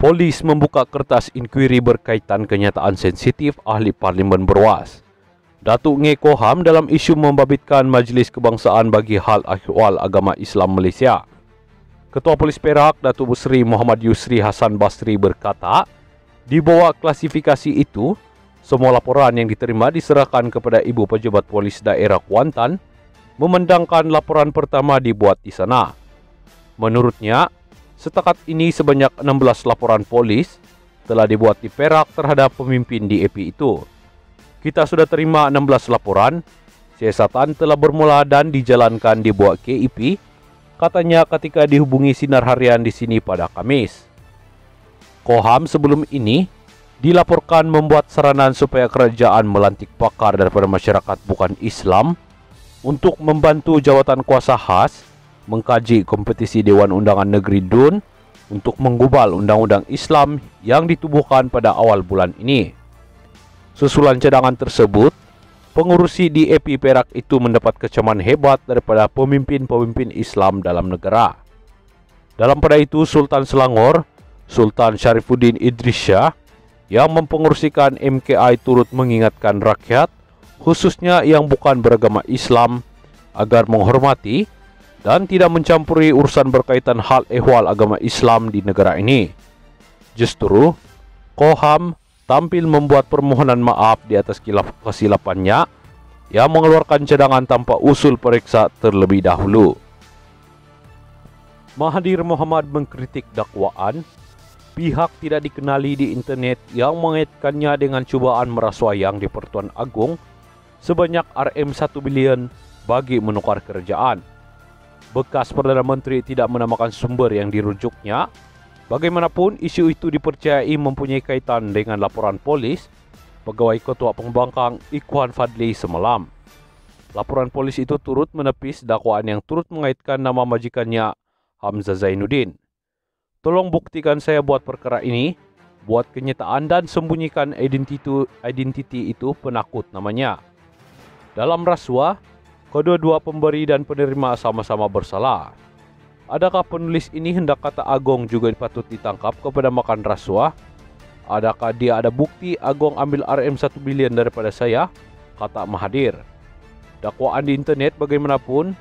Polis membuka kertas inkuiri berkaitan kenyataan sensitif ahli parlimen berwas. Datuk Ngeh Koham dalam isu membabitkan Majlis Kebangsaan bagi hal ahwal agama Islam Malaysia. Ketua Polis Perak, Datuk Seri Muhammad Yusri Hassan Basri berkata, di bawah klasifikasi itu, semua laporan yang diterima diserahkan kepada Ibu Pejabat Polis Daerah Kuantan, memandangkan laporan pertama dibuat di sana. Menurutnya, setakat ini sebanyak 16 laporan polis telah dibuat di Perak terhadap pemimpin DAP itu. Kita sudah terima 16 laporan, siasatan telah bermula dan dijalankan dibuat KEP, katanya ketika dihubungi Sinar Harian di sini pada Khamis. Koham sebelum ini dilaporkan membuat saranan supaya kerajaan melantik pakar daripada masyarakat bukan Islam untuk membantu jawatan kuasa khas mengkaji kompetisi Dewan Undangan Negeri DUN untuk menggubal undang-undang Islam yang ditubuhkan pada awal bulan ini. Susulan cadangan tersebut, pengurusi DAP Perak itu mendapat kecaman hebat daripada pemimpin-pemimpin Islam dalam negara. Dalam pada itu, Sultan Selangor, Sultan Sharifuddin Idris Shah, yang mempengurusikan MKI turut mengingatkan rakyat, khususnya yang bukan beragama Islam, agar menghormati dan tidak mencampuri urusan berkaitan hal ehwal agama Islam di negara ini. Justru, Koham tampil membuat permohonan maaf di atas kesilapannya yang mengeluarkan cadangan tanpa usul periksa terlebih dahulu. Mahathir Mohamad mengkritik dakwaan pihak tidak dikenali di internet yang mengaitkannya dengan cubaan merasuah yang di Pertuan Agong sebanyak RM1 bilion bagi menukar kerajaan. Bekas Perdana Menteri tidak menamakan sumber yang dirujuknya. Bagaimanapun, isu itu dipercayai mempunyai kaitan dengan laporan polis Pegawai Ketua Pembangkang Ikhwan Fadli semalam. Laporan polis itu turut menepis dakwaan yang turut mengaitkan nama majikannya Hamzah Zainuddin. Tolong buktikan saya buat perkara ini, buat kenyataan dan sembunyikan identiti itu penakut namanya. Dalam rasuah, kedua-dua pemberi dan penerima sama-sama bersalah. Adakah penulis ini hendak kata Agong juga patut ditangkap kepada makan rasuah? Adakah dia ada bukti Agong ambil RM1 bilion daripada saya? Kata Mahathir. Dakwaan di internet bagaimanapun,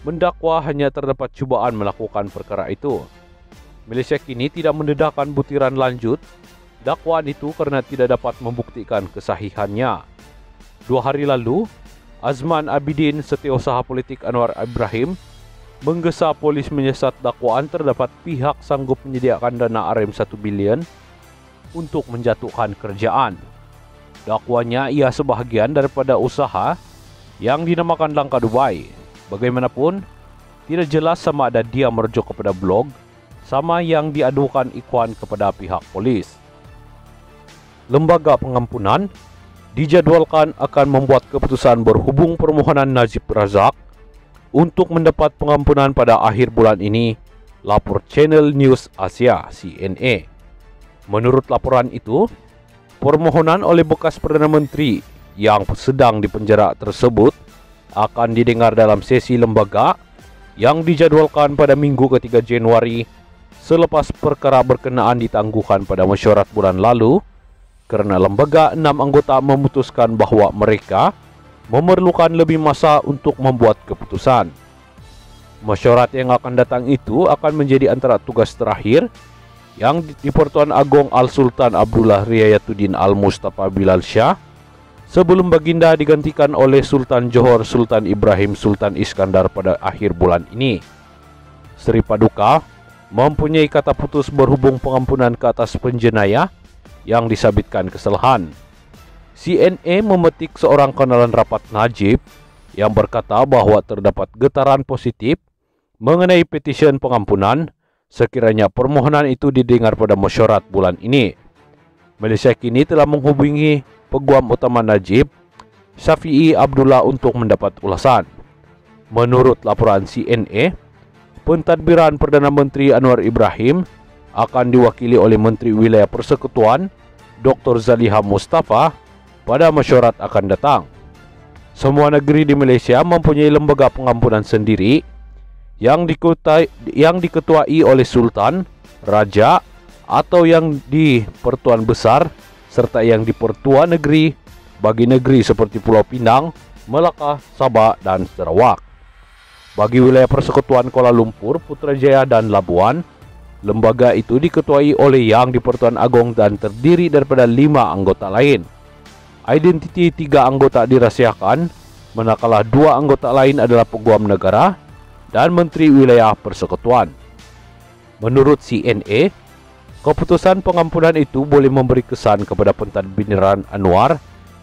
mendakwa hanya terdapat cubaan melakukan perkara itu. Malaysia kini tidak mendedahkan butiran lanjut dakwaan itu karena tidak dapat membuktikan kesahihannya. 2 hari lalu, Azman Abidin, Setiausaha Politik Anwar Ibrahim, menggesa polis menyesat dakwaan terdapat pihak sanggup menyediakan dana RM1 bilion untuk menjatuhkan kerajaan. Dakwanya ia sebahagian daripada usaha yang dinamakan Langkah Dubai. Bagaimanapun, tidak jelas sama ada dia merujuk kepada blog sama yang diadukan Ikhwan kepada pihak polis. Lembaga pengampunan dijadwalkan akan membuat keputusan berhubung permohonan Najib Razak untuk mendapat pengampunan pada akhir bulan ini, lapor Channel News Asia CNA. Menurut laporan itu, permohonan oleh bekas Perdana Menteri yang sedang dipenjara tersebut akan didengar dalam sesi lembaga yang dijadwalkan pada Minggu ke-3 Januari selepas perkara berkenaan ditangguhkan pada mesyuarat bulan lalu kerana lembaga 6 anggota memutuskan bahawa mereka memerlukan lebih masa untuk membuat keputusan. Mesyuarat yang akan datang itu akan menjadi antara tugas terakhir yang di Pertuan Agong Al-Sultan Abdullah Riayatuddin Al-Mustafa Bilal Shah sebelum baginda digantikan oleh Sultan Johor Sultan Ibrahim Sultan Iskandar pada akhir bulan ini. Seri Paduka mempunyai kata putus berhubung pengampunan ke atas penjenayah yang disabitkan kesalahan. CNA memetik seorang kenalan rapat Najib yang berkata bahawa terdapat getaran positif mengenai petisyen pengampunan sekiranya permohonan itu didengar pada mesyuarat bulan ini. Malaysia kini telah menghubungi Peguam Utama Najib, Syafi'i Abdullah untuk mendapat ulasan. Menurut laporan CNA, pentadbiran Perdana Menteri Anwar Ibrahim akan diwakili oleh Menteri Wilayah Persekutuan Dr. Zaliha Mustafa pada mesyuarat akan datang. Semua negeri di Malaysia mempunyai lembaga pengampunan sendiri yang diketuai oleh Sultan, Raja atau yang di Pertuan Besar serta yang di Pertuan Negeri bagi negeri seperti Pulau Pinang, Melaka, Sabah, dan Sarawak. Bagi wilayah Persekutuan Kuala Lumpur, Putrajaya, dan Labuan, lembaga itu diketuai oleh Yang di-Pertuan Agong dan terdiri daripada 5 anggota lain. Identiti 3 anggota dirahsiakan, manakala 2 anggota lain adalah peguam negara dan Menteri Wilayah Persekutuan. Menurut CNA, keputusan pengampunan itu boleh memberi kesan kepada Pentadbiran Anwar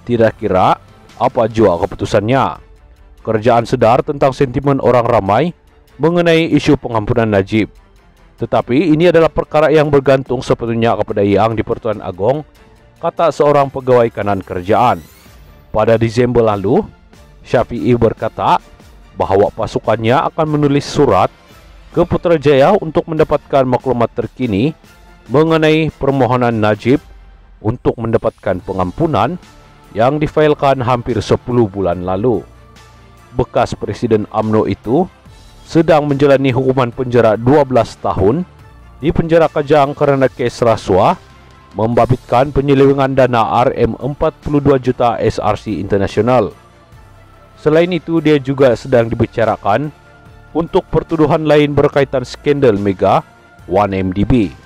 tidak kira apa jua keputusannya. Kerajaan sedar tentang sentimen orang ramai mengenai isu pengampunan Najib. Tetapi ini adalah perkara yang bergantung sepenuhnya kepada Yang di-Pertuan Agong, kata seorang pegawai kanan kerajaan. Pada Disember lalu, Syafiee berkata bahawa pasukannya akan menulis surat ke Putrajaya untuk mendapatkan maklumat terkini mengenai permohonan Najib untuk mendapatkan pengampunan yang difailkan hampir 10 bulan lalu. Bekas Presiden UMNO itu sedang menjalani hukuman penjara 12 tahun di penjara Kajang kerana kes rasuah membabitkan penyelewengan dana RM42 juta SRC International. Selain itu, dia juga sedang dibicarakan untuk pertuduhan lain berkaitan skandal mega 1MDB.